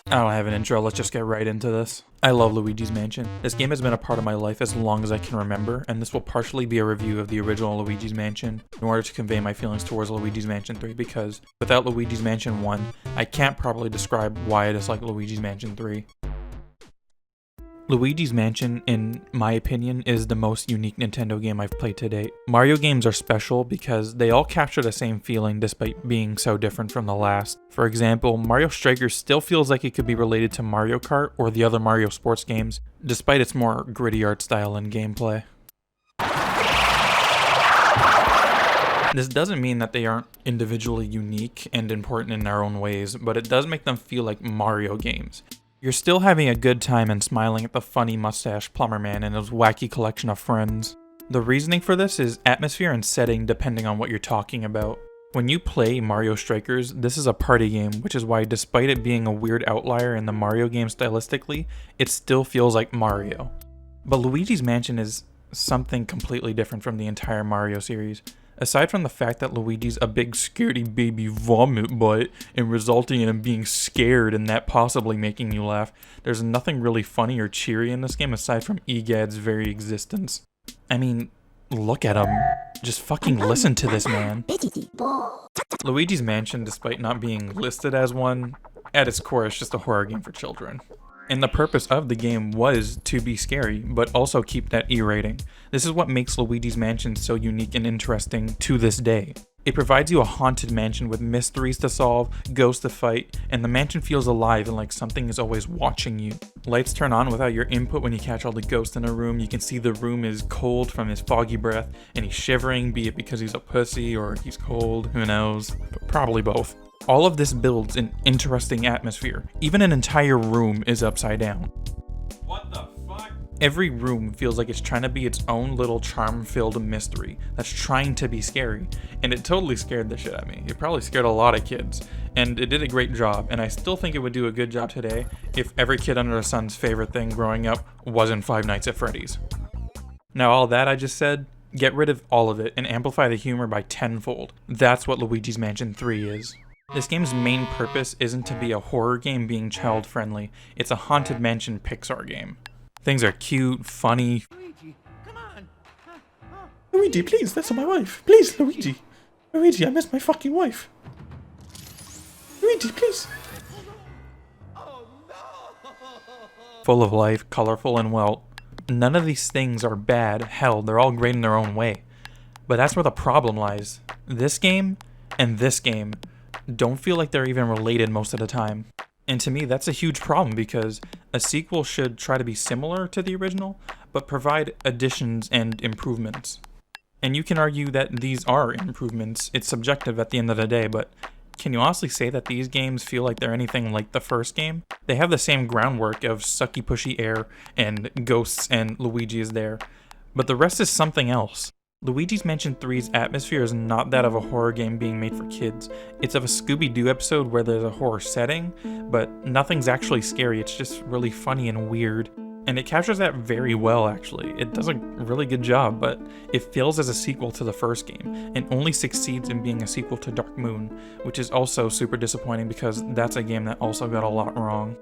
I don't have an intro, let's just get right into this. I love Luigi's Mansion. This game has been a part of my life as long as I can remember, and this will partially be a review of the original Luigi's Mansion in order to convey my feelings towards Luigi's Mansion 3, because without Luigi's Mansion 1, I can't properly describe why I dislike Luigi's Mansion 3. Luigi's Mansion, in my opinion, is the most unique Nintendo game I've played to date. Mario games are special because they all capture the same feeling despite being so different from the last. For example, Mario Strikers still feels like it could be related to Mario Kart or the other Mario sports games, despite its more gritty art style and gameplay. This doesn't mean that they aren't individually unique and important in their own ways, but it does make them feel like Mario games. You're still having a good time and smiling at the funny mustache plumber man and his wacky collection of friends. The reasoning for this is atmosphere and setting depending on what you're talking about. When you play Mario Strikers, this is a party game, which is why despite it being a weird outlier in the Mario game stylistically, it still feels like Mario. But Luigi's Mansion is something completely different from the entire Mario series. Aside from the fact that Luigi's a big scaredy baby vomit butt and resulting in him being scared and that possibly making you laugh, there's nothing really funny or cheery in this game aside from Egad's very existence. I mean, look at him. Just fucking listen to this man. Luigi's Mansion, despite not being listed as one, at its core is just a horror game for children. And the purpose of the game was to be scary, but also keep that E rating. This is what makes Luigi's Mansion so unique and interesting to this day. It provides you a haunted mansion with mysteries to solve, ghosts to fight, and the mansion feels alive and like something is always watching you. Lights turn on without your input when you catch all the ghosts in a room. You can see the room is cold from his foggy breath, and he's shivering, be it because he's a pussy or he's cold, who knows, but probably both. All of this builds an interesting atmosphere. Even an entire room is upside down. What the fuck? Every room feels like it's trying to be its own little charm-filled mystery that's trying to be scary, and it totally scared the shit out of me. It probably scared a lot of kids, and it did a great job, and I still think it would do a good job today if every kid under the sun's favorite thing growing up wasn't Five Nights at Freddy's. Now all that I just said, get rid of all of it and amplify the humor by tenfold. That's what Luigi's Mansion 3 is. This game's main purpose isn't to be a horror game being child-friendly, it's a Haunted Mansion Pixar game. Things are cute, funny. Luigi, come on. Luigi, please, that's my wife. Please, Luigi. Luigi, I miss my fucking wife. Luigi, please. Oh no! Full of life, colorful, and well, none of these things are bad. Hell, they're all great in their own way. But that's where the problem lies. This game and this game don't feel like they're even related most of the time. And to me, that's a huge problem because a sequel should try to be similar to the original, but provide additions and improvements. And you can argue that these are improvements. It's subjective at the end of the day, but can you honestly say that these games feel like they're anything like the first game? They have the same groundwork of sucky pushy air and ghosts and Luigi is there, but the rest is something else. Luigi's Mansion 3's atmosphere is not that of a horror game being made for kids. It's of a Scooby-Doo episode where there's a horror setting, but nothing's actually scary, it's just really funny and weird. And it captures that very well, actually. It does a really good job, but it fails as a sequel to the first game, and only succeeds in being a sequel to Dark Moon, which is also super disappointing because that's a game that also got a lot wrong.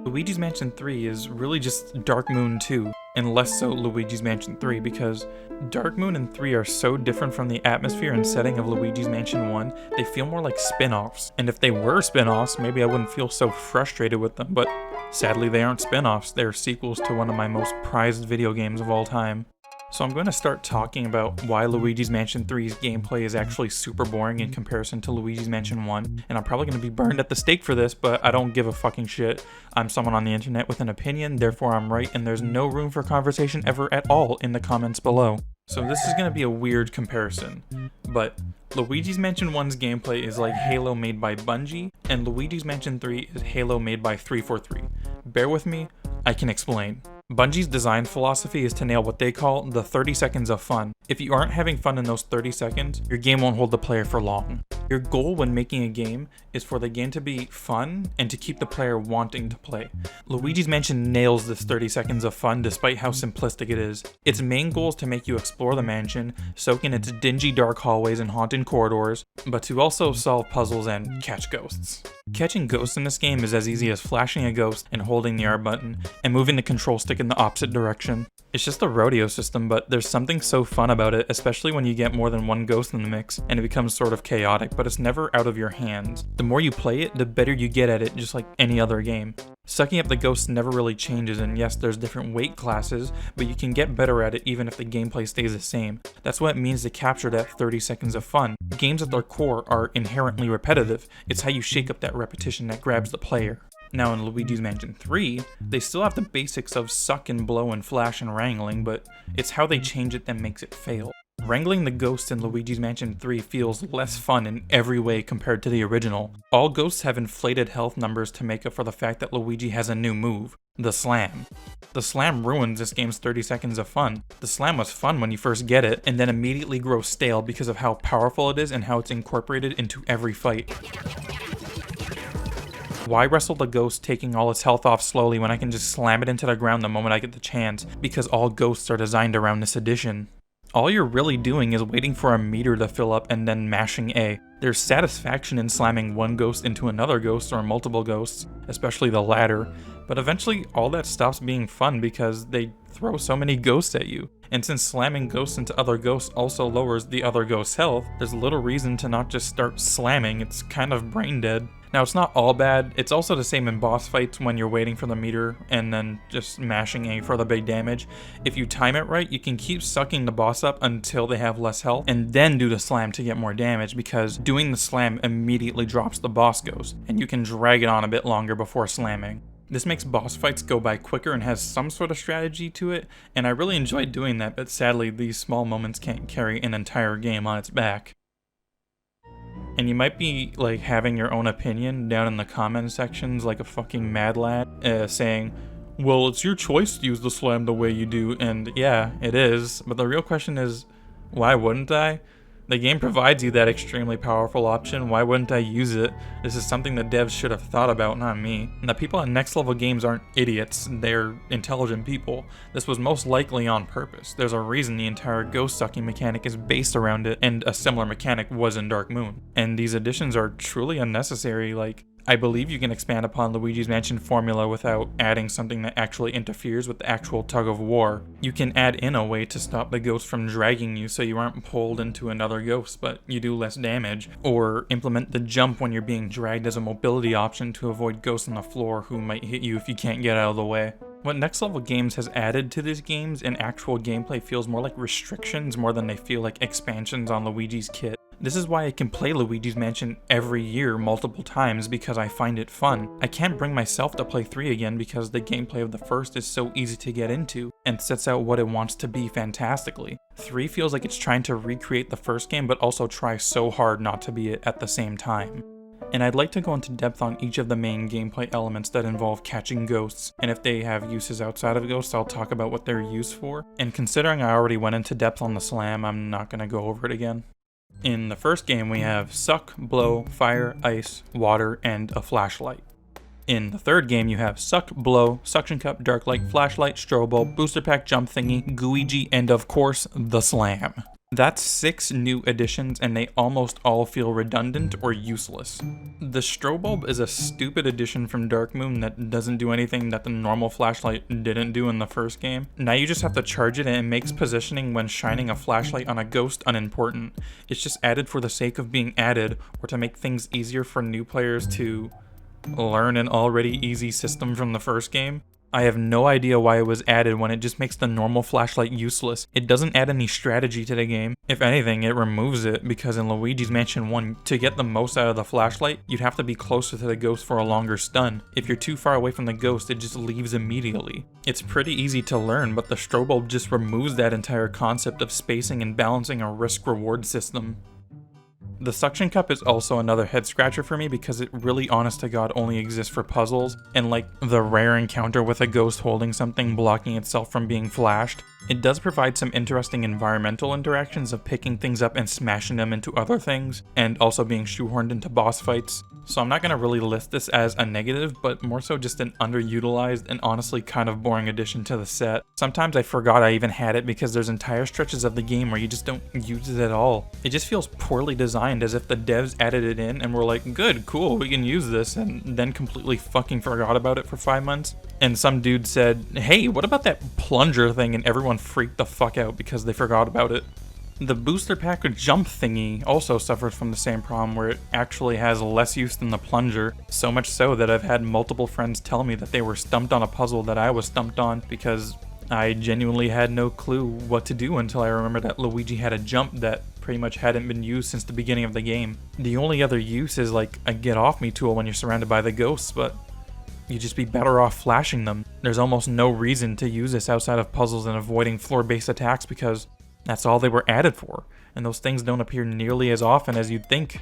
Luigi's Mansion 3 is really just Dark Moon 2, and less so Luigi's Mansion 3, because Dark Moon and 3 are so different from the atmosphere and setting of Luigi's Mansion 1, they feel more like spin-offs. And if they were spin-offs, maybe I wouldn't feel so frustrated with them, but sadly they aren't spin-offs, they're sequels to one of my most prized video games of all time. So I'm going to start talking about why Luigi's Mansion 3's gameplay is actually super boring in comparison to Luigi's Mansion 1, and I'm probably going to be burned at the stake for this, but I don't give a fucking shit. I'm someone on the internet with an opinion, therefore I'm right, and there's no room for conversation ever at all in the comments below. So this is going to be a weird comparison, but Luigi's Mansion 1's gameplay is like Halo made by Bungie, and Luigi's Mansion 3 is Halo made by 343. Bear with me, I can explain. Bungie's design philosophy is to nail what they call the 30 seconds of fun. If you aren't having fun in those 30 seconds, your game won't hold the player for long. Your goal when making a game is for the game to be fun and to keep the player wanting to play. Luigi's Mansion nails this 30 seconds of fun despite how simplistic it is. Its main goal is to make you explore the mansion, soak in its dingy dark hallways and haunted corridors, but to also solve puzzles and catch ghosts. Catching ghosts in this game is as easy as flashing a ghost and holding the R button, and moving the control stick in the opposite direction. It's just a rodeo system, but there's something so fun about it, especially when you get more than one ghost in the mix, and it becomes sort of chaotic, but it's never out of your hands. The more you play it, the better you get at it, just like any other game. Sucking up the ghosts never really changes, and yes, there's different weight classes, but you can get better at it even if the gameplay stays the same. That's what it means to capture that 30 seconds of fun. Games at their core are inherently repetitive. It's how you shake up that repetition that grabs the player. Now in Luigi's Mansion 3, they still have the basics of suck and blow and flash and wrangling, but it's how they change it that makes it fail. Wrangling the ghosts in Luigi's Mansion 3 feels less fun in every way compared to the original. All ghosts have inflated health numbers to make up for the fact that Luigi has a new move, the slam. The slam ruins this game's 30 seconds of fun. The slam was fun when you first get it, and then immediately grows stale because of how powerful it is and how it's incorporated into every fight. Why wrestle the ghost taking all its health off slowly when I can just slam it into the ground the moment I get the chance, because all ghosts are designed around this edition. All you're really doing is waiting for a meter to fill up and then mashing A. There's satisfaction in slamming one ghost into another ghost or multiple ghosts, especially the latter, but eventually all that stops being fun because they throw so many ghosts at you. And since slamming ghosts into other ghosts also lowers the other ghost's health, there's little reason to not just start slamming. It's kind of brain dead. Now it's not all bad, it's also the same in boss fights when you're waiting for the meter and then just mashing A for the big damage. If you time it right, you can keep sucking the boss up until they have less health and then do the slam to get more damage, because doing the slam immediately drops the boss ghost and you can drag it on a bit longer before slamming. This makes boss fights go by quicker and has some sort of strategy to it, and I really enjoy doing that, but sadly these small moments can't carry an entire game on its back. And you might be like having your own opinion down in the comment sections like a fucking mad lad, saying, well, it's your choice to use the slam the way you do, and yeah, it is, but the real question is, why wouldn't I? The game provides you that extremely powerful option, why wouldn't I use it? This is something the devs should have thought about, not me. And the people at Next Level Games aren't idiots, they're intelligent people. This was most likely on purpose. There's a reason the entire ghost sucking mechanic is based around it, and a similar mechanic was in Dark Moon. And these additions are truly unnecessary. Like, I believe you can expand upon Luigi's Mansion formula without adding something that actually interferes with the actual tug of war. You can add in a way to stop the ghost from dragging you so you aren't pulled into another ghost, but you do less damage. Or implement the jump when you're being dragged as a mobility option to avoid ghosts on the floor who might hit you if you can't get out of the way. What Next Level Games has added to these games in actual gameplay feels more like restrictions more than they feel like expansions on Luigi's kit. This is why I can play Luigi's Mansion every year multiple times, because I find it fun. I can't bring myself to play 3 again because the gameplay of the first is so easy to get into and sets out what it wants to be fantastically. 3 feels like it's trying to recreate the first game but also try so hard not to be it at the same time. And I'd like to go into depth on each of the main gameplay elements that involve catching ghosts, and if they have uses outside of ghosts, I'll talk about what they're used for. And considering I already went into depth on the slam, I'm not going to go over it again. In the first game, we have suck, blow, fire, ice, water, and a flashlight. In the third game, you have suck, blow, suction cup, dark light, flashlight, strobe bulb, booster pack, jump thingy, gooigi, and of course, the slam. That's 6 new additions, and they almost all feel redundant or useless. The strobe bulb is a stupid addition from Dark Moon that doesn't do anything that the normal flashlight didn't do in the first game. Now you just have to charge it, and it makes positioning when shining a flashlight on a ghost unimportant. It's just added for the sake of being added, or to make things easier for new players to learn an already easy system from the first game. I have no idea why it was added when it just makes the normal flashlight useless. It doesn't add any strategy to the game. If anything, it removes it, because in Luigi's Mansion 1, to get the most out of the flashlight, you'd have to be closer to the ghost for a longer stun. If you're too far away from the ghost, it just leaves immediately. It's pretty easy to learn, but the strobe bulb just removes that entire concept of spacing and balancing a risk-reward system. The suction cup is also another head scratcher for me because it really honest to god only exists for puzzles, and like the rare encounter with a ghost holding something blocking itself from being flashed. It does provide some interesting environmental interactions of picking things up and smashing them into other things, and also being shoehorned into boss fights. So I'm not going to really list this as a negative, but more so just an underutilized and honestly kind of boring addition to the set. Sometimes I forgot I even had it because there's entire stretches of the game where you just don't use it at all. It just feels poorly designed, as if the devs added it in and were like, good, cool, we can use this, and then completely fucking forgot about it for 5 months. And some dude said, hey, what about that plunger thing? And everyone freaked the fuck out because they forgot about it. The booster pack jump thingy also suffers from the same problem, where it actually has less use than the plunger, so much so that I've had multiple friends tell me that they were stumped on a puzzle that I was stumped on because I genuinely had no clue what to do until I remembered that Luigi had a jump that pretty much hadn't been used since the beginning of the game. The only other use is like a get off me tool when you're surrounded by the ghosts, but you'd just be better off flashing them. There's almost no reason to use this outside of puzzles and avoiding floor-based attacks because that's all they were added for, and those things don't appear nearly as often as you'd think.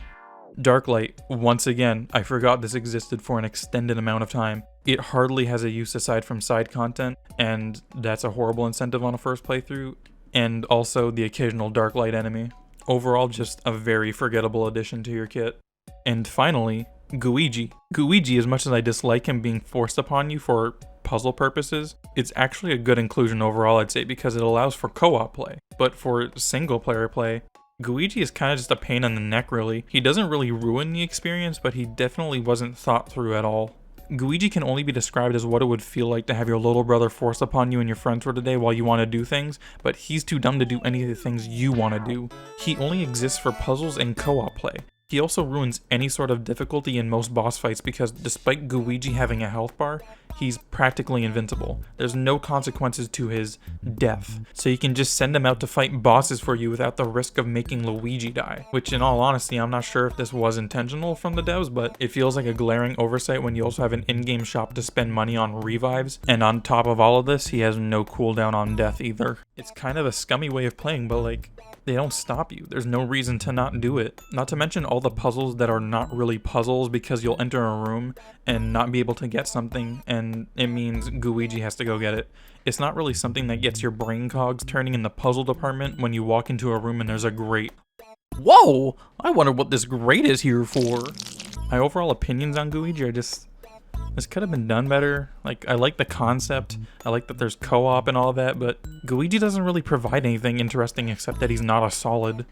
Dark Light, once again, I forgot this existed for an extended amount of time. It hardly has a use aside from side content, and that's a horrible incentive on a first playthrough, and also the occasional Dark Light enemy. Overall, just a very forgettable addition to your kit. And finally, Luigi. Luigi, as much as I dislike him being forced upon you for puzzle purposes, it's actually a good inclusion overall, I'd say, because it allows for co-op play. But for single player play, Luigi is kind of just a pain in the neck, really. He doesn't really ruin the experience, but he definitely wasn't thought through at all. Luigi can only be described as what it would feel like to have your little brother forced upon you and your friends for today while you want to do things, but he's too dumb to do any of the things you want to do. He only exists for puzzles and co-op play. He also ruins any sort of difficulty in most boss fights because despite Luigi having a health bar, he's practically invincible. There's no consequences to his death, so you can just send him out to fight bosses for you without the risk of making Luigi die. Which, in all honesty, I'm not sure if this was intentional from the devs, but it feels like a glaring oversight when you also have an in-game shop to spend money on revives, and on top of all of this, he has no cooldown on death either. It's kind of a scummy way of playing, but like, they don't stop you. There's no reason to not do it. Not to mention all the puzzles that are not really puzzles because you'll enter a room and not be able to get something, and it means Luigi has to go get it. It's not really something that gets your brain cogs turning in the puzzle department when you walk into a room and there's a grate. Whoa! I wonder what this grate is here for. My overall opinions on Luigi are just, this could have been done better. Like, I like the concept, I like that there's co-op and all that, but Luigi doesn't really provide anything interesting except that he's not a solid.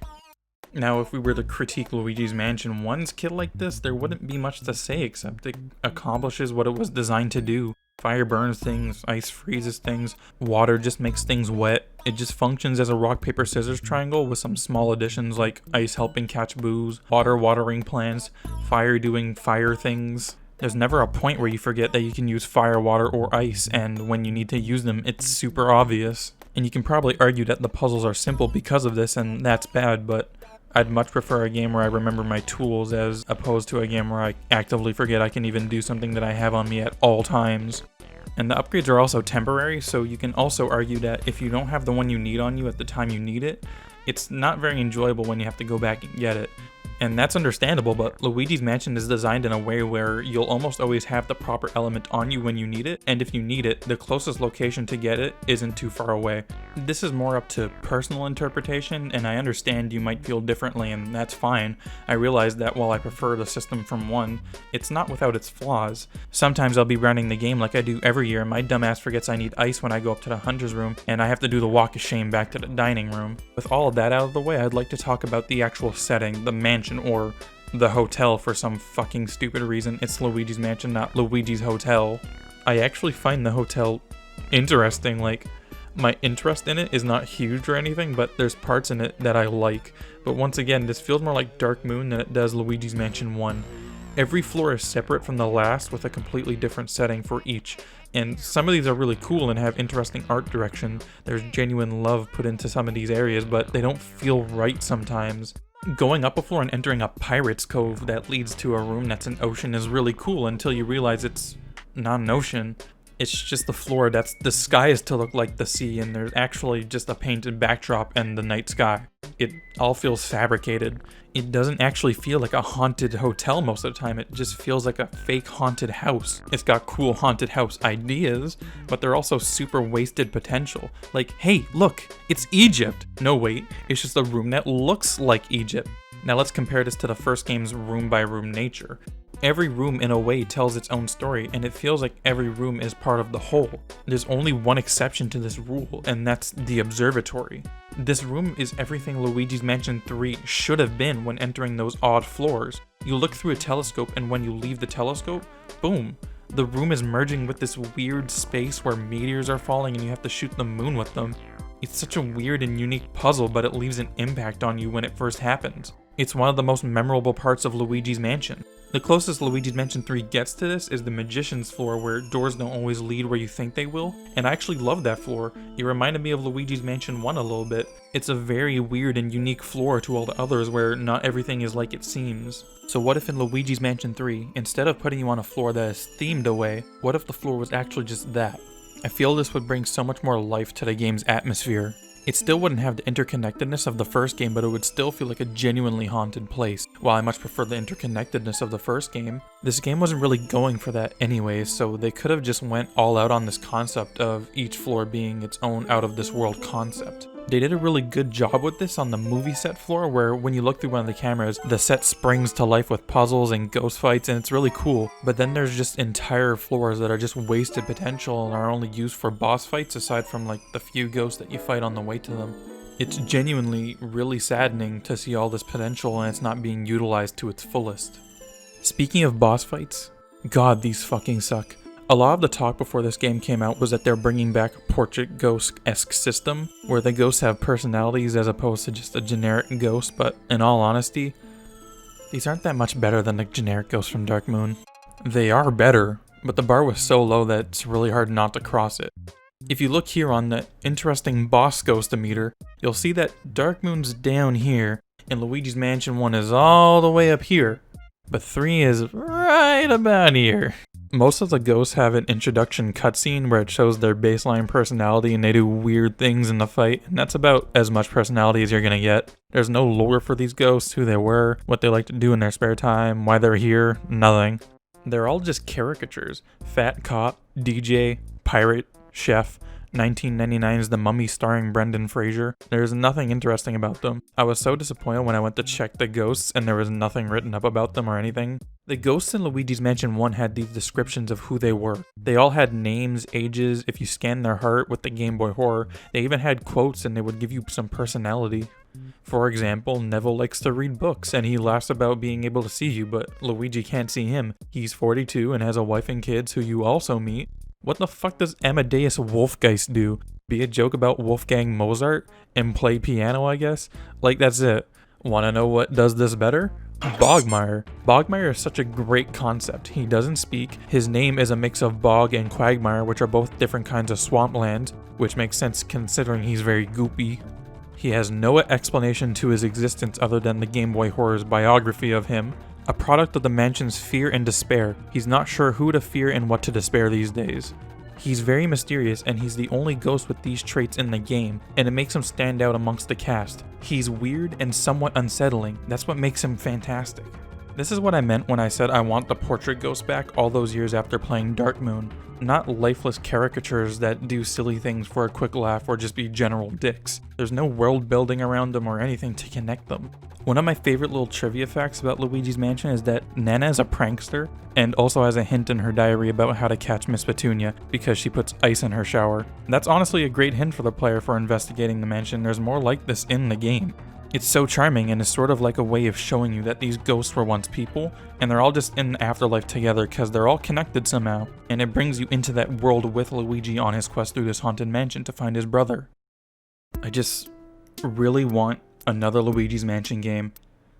Now, if we were to critique Luigi's Mansion 1's kit like this, there wouldn't be much to say except it accomplishes what it was designed to do. Fire burns things, ice freezes things, water just makes things wet. It just functions as a rock, paper, scissors triangle with some small additions like ice helping catch booze, water watering plants, fire doing fire things. There's never a point where you forget that you can use fire, water, or ice, and when you need to use them, it's super obvious. And you can probably argue that the puzzles are simple because of this, and that's bad, but I'd much prefer a game where I remember my tools as opposed to a game where I actively forget I can even do something that I have on me at all times. And the upgrades are also temporary, so you can also argue that if you don't have the one you need on you at the time you need it, it's not very enjoyable when you have to go back and get it. And that's understandable, but Luigi's Mansion is designed in a way where you'll almost always have the proper element on you when you need it, and if you need it, the closest location to get it isn't too far away. This is more up to personal interpretation, and I understand you might feel differently, and that's fine. I realize that while I prefer the system from 1, it's not without its flaws. Sometimes I'll be running the game like I do every year, and my dumbass forgets I need ice when I go up to the hunter's room, and I have to do the walk of shame back to the dining room. With all of that out of the way, I'd like to talk about the actual setting, the mansion, or the hotel for some fucking stupid reason. It's Luigi's Mansion, not Luigi's Hotel. I actually find the hotel interesting. Like, my interest in it is not huge or anything, but there's parts in it that I like. But once again, this feels more like Dark Moon than it does Luigi's Mansion 1. Every floor is separate from the last with a completely different setting for each. And some of these are really cool and have interesting art direction. There's genuine love put into some of these areas, but they don't feel right sometimes. Going up a floor and entering a pirate's cove that leads to a room that's an ocean is really cool until you realize it's not an ocean. It's just the floor that's disguised to look like the sea, and there's actually just a painted backdrop and the night sky. It all feels fabricated. It doesn't actually feel like a haunted hotel most of the time. It just feels like a fake haunted house. It's got cool haunted house ideas, but they're also super wasted potential. Like, hey, look, it's Egypt. No, wait, it's just a room that looks like Egypt. Now let's compare this to the first game's room-by-room nature. Every room in a way tells its own story, and it feels like every room is part of the whole. There's only one exception to this rule, and that's the observatory. This room is everything Luigi's Mansion 3 should have been when entering those odd floors. You look through a telescope, and when you leave the telescope, boom, the room is merging with this weird space where meteors are falling and you have to shoot the moon with them. It's such a weird and unique puzzle, but it leaves an impact on you when it first happens. It's one of the most memorable parts of Luigi's Mansion. The closest Luigi's Mansion 3 gets to this is the Magician's floor, where doors don't always lead where you think they will, and I actually love that floor. It reminded me of Luigi's Mansion 1 a little bit. It's a very weird and unique floor to all the others where not everything is like it seems. So what if in Luigi's Mansion 3, instead of putting you on a floor that is themed away, what if the floor was actually just that? I feel this would bring so much more life to the game's atmosphere. It still wouldn't have the interconnectedness of the first game, but it would still feel like a genuinely haunted place. While I much prefer the interconnectedness of the first game, this game wasn't really going for that anyways, so they could have just went all out on this concept of each floor being its own out-of-this-world concept. They did a really good job with this on the movie set floor, where when you look through one of the cameras, the set springs to life with puzzles and ghost fights, and it's really cool. But then there's just entire floors that are just wasted potential and are only used for boss fights aside from like the few ghosts that you fight on the way to them. It's genuinely really saddening to see all this potential and it's not being utilized to its fullest. Speaking of boss fights, God, these fucking suck. A lot of the talk before this game came out was that they're bringing back a portrait ghost-esque system, where the ghosts have personalities as opposed to just a generic ghost, but in all honesty, these aren't that much better than the generic ghosts from Dark Moon. They are better, but the bar was so low that it's really hard not to cross it. If you look here on the interesting boss ghost-o-meter, you'll see that Dark Moon's down here, and Luigi's Mansion 1 is all the way up here, but 3 is right about here. Most of the ghosts have an introduction cutscene where it shows their baseline personality and they do weird things in the fight, and that's about as much personality as you're gonna get. There's no lore for these ghosts, who they were, what they like to do in their spare time, why they're here, nothing. They're all just caricatures. Fat cop, DJ, pirate, chef. 1999's The Mummy starring Brendan Fraser. There's nothing interesting about them. I was so disappointed when I went to check the ghosts and there was nothing written up about them or anything. The ghosts in Luigi's Mansion 1 had these descriptions of who they were. They all had names, ages, if you scanned their heart with the Game Boy Horror. They even had quotes and they would give you some personality. For example, Neville likes to read books and he laughs about being able to see you, but Luigi can't see him. He's 42 and has a wife and kids who you also meet. What the fuck does Amadeus Wolfgeist do? Be a joke about Wolfgang Mozart? And play piano, I guess? Like, that's it. Wanna know what does this better? Bogmire. Bogmire is such a great concept. He doesn't speak. His name is a mix of bog and quagmire, which are both different kinds of swampland, which makes sense considering he's very goopy. He has no explanation to his existence other than the Game Boy Horror's biography of him. A product of the mansion's fear and despair. He's not sure who to fear and what to despair these days. He's very mysterious and he's the only ghost with these traits in the game, and it makes him stand out amongst the cast. He's weird and somewhat unsettling. That's what makes him fantastic. This is what I meant when I said I want the portrait ghost back all those years after playing Dark Moon. Not lifeless caricatures that do silly things for a quick laugh or just be general dicks. There's no world building around them or anything to connect them. One of my favorite little trivia facts about Luigi's Mansion is that Nana is a prankster and also has a hint in her diary about how to catch Miss Petunia because she puts ice in her shower. That's honestly a great hint for the player for investigating the mansion. There's more like this in the game. It's so charming and is sort of like a way of showing you that these ghosts were once people and they're all just in the afterlife together because they're all connected somehow, and it brings you into that world with Luigi on his quest through this haunted mansion to find his brother. I just really want another Luigi's Mansion game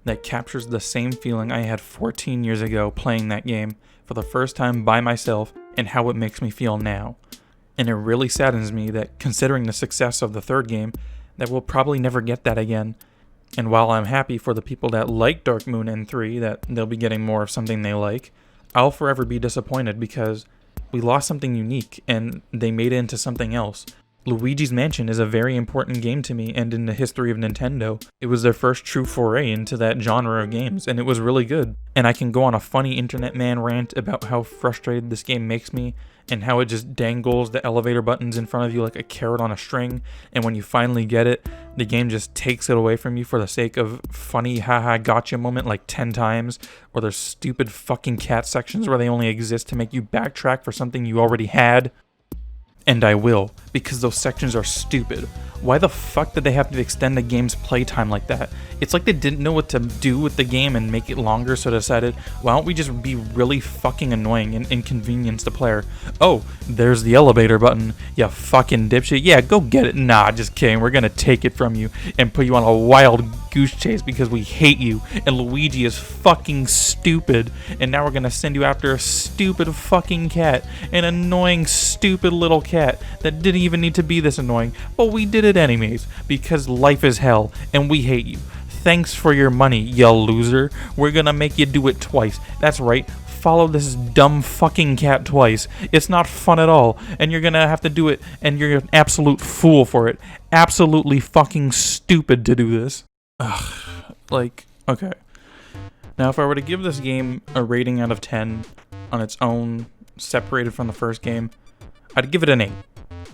that captures the same feeling I had 14 years ago playing that game for the first time by myself and how it makes me feel now. And it really saddens me that, considering the success of the third game, that we'll probably never get that again. And while I'm happy for the people that like Dark Moon and 3 that they'll be getting more of something they like, I'll forever be disappointed because we lost something unique and they made it into something else. Luigi's Mansion is a very important game to me and in the history of Nintendo. It was their first true foray into that genre of games, and it was really good. And I can go on a funny internet man rant about how frustrated this game makes me, and how it just dangles the elevator buttons in front of you like a carrot on a string, and when you finally get it, the game just takes it away from you for the sake of funny haha gotcha moment like 10 times, or there's stupid fucking cat sections where they only exist to make you backtrack for something you already had. And I will, because those sections are stupid. Why the fuck did they have to extend the game's playtime like that? It's like they didn't know what to do with the game and make it longer, so they decided, why don't we just be really fucking annoying and inconvenience the player? Oh, there's the elevator button, you fucking dipshit. Yeah, go get it. Nah, just kidding. We're gonna take it from you and put you on a wild goose chase because we hate you, and Luigi is fucking stupid, and now we're gonna send you after a stupid fucking cat, an annoying stupid little cat that didn't even need to be this annoying, but we did it anyways because life is hell and we hate you. Thanks for your money, you loser. We're gonna make you do it twice. That's right, follow this dumb fucking cat twice. It's not fun at all, and you're gonna have to do it, and you're an absolute fool for it. Absolutely fucking stupid to do this. Ugh, like, okay. Now, if I were to give this game a rating out of 10 on its own, separated from the first game, I'd give it an 8.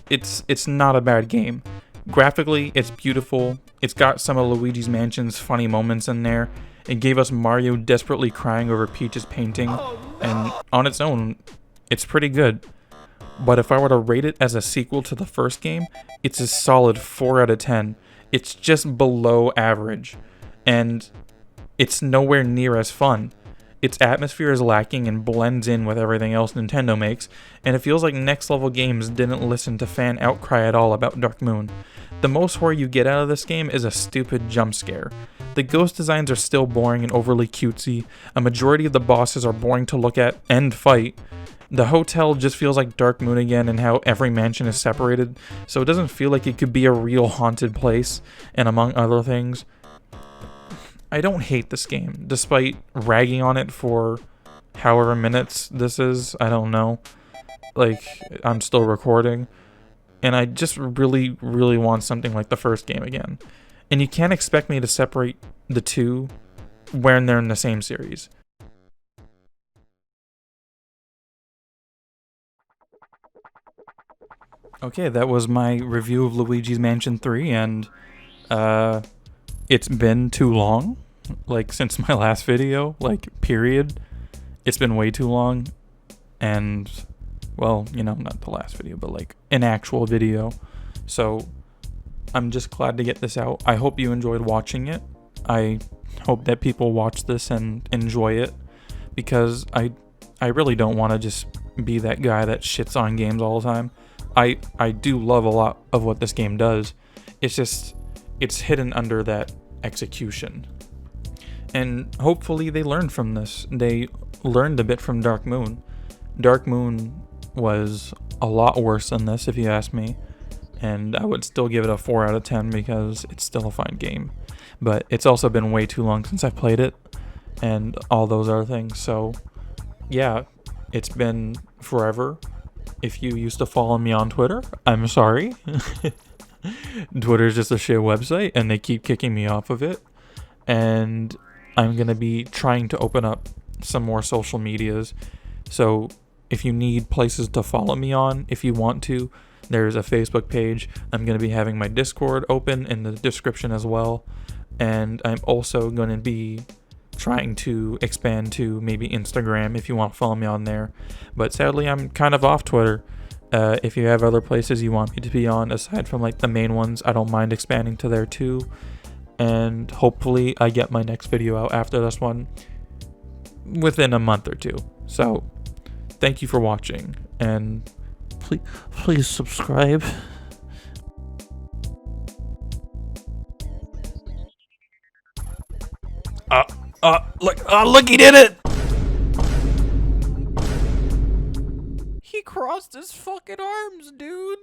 It's not a bad game. Graphically, it's beautiful. It's got some of Luigi's Mansion's funny moments in there. It gave us Mario desperately crying over Peach's painting, and on its own, it's pretty good. But if I were to rate it as a sequel to the first game, it's a solid 4 out of 10. It's just below average, and it's nowhere near as fun. Its atmosphere is lacking and blends in with everything else Nintendo makes, and it feels like Next Level Games didn't listen to fan outcry at all about Dark Moon. The most horror you get out of this game is a stupid jump scare. The ghost designs are still boring and overly cutesy, a majority of the bosses are boring to look at and fight. The hotel just feels like Dark Moon again, and how every mansion is separated, so it doesn't feel like it could be a real haunted place, and among other things. I don't hate this game, despite ragging on it for however minutes this is, I don't know. Like, I'm still recording. And I just really, really want something like the first game again. And you can't expect me to separate the two when they're in the same series. Okay, that was my review of Luigi's Mansion 3, and it's been too long, like since my last video, like period. It's been way too long, and well, you know, not the last video, but like an actual video. So I'm just glad to get this out. I hope you enjoyed watching it. I hope that people watch this and enjoy it, because I really don't want to just be that guy that shits on games all the time. I do love a lot of what this game does. It's just, it's hidden under that execution. And hopefully they learned from this. They learned a bit from Dark Moon. Dark Moon was a lot worse than this, if you ask me. And I would still give it a 4 out of 10 because it's still a fine game. But it's also been way too long since I played it, and all those other things. So yeah, it's been forever. If you used to follow me on Twitter, I'm sorry. Twitter's just a shit website, and they keep kicking me off of it. And I'm going to be trying to open up some more social medias. So if you need places to follow me on, if you want to, there's a Facebook page. I'm going to be having my Discord open in the description as well. And I'm also going to be trying to expand to maybe Instagram if you want to follow me on there. But sadly, I'm kind of off Twitter. If you have other places you want me to be on aside from like the main ones, I don't mind expanding to there too. And hopefully I get my next video out after this one within a month or two. So thank you for watching, and please subscribe. Look, he did it! He crossed his fucking arms, dude.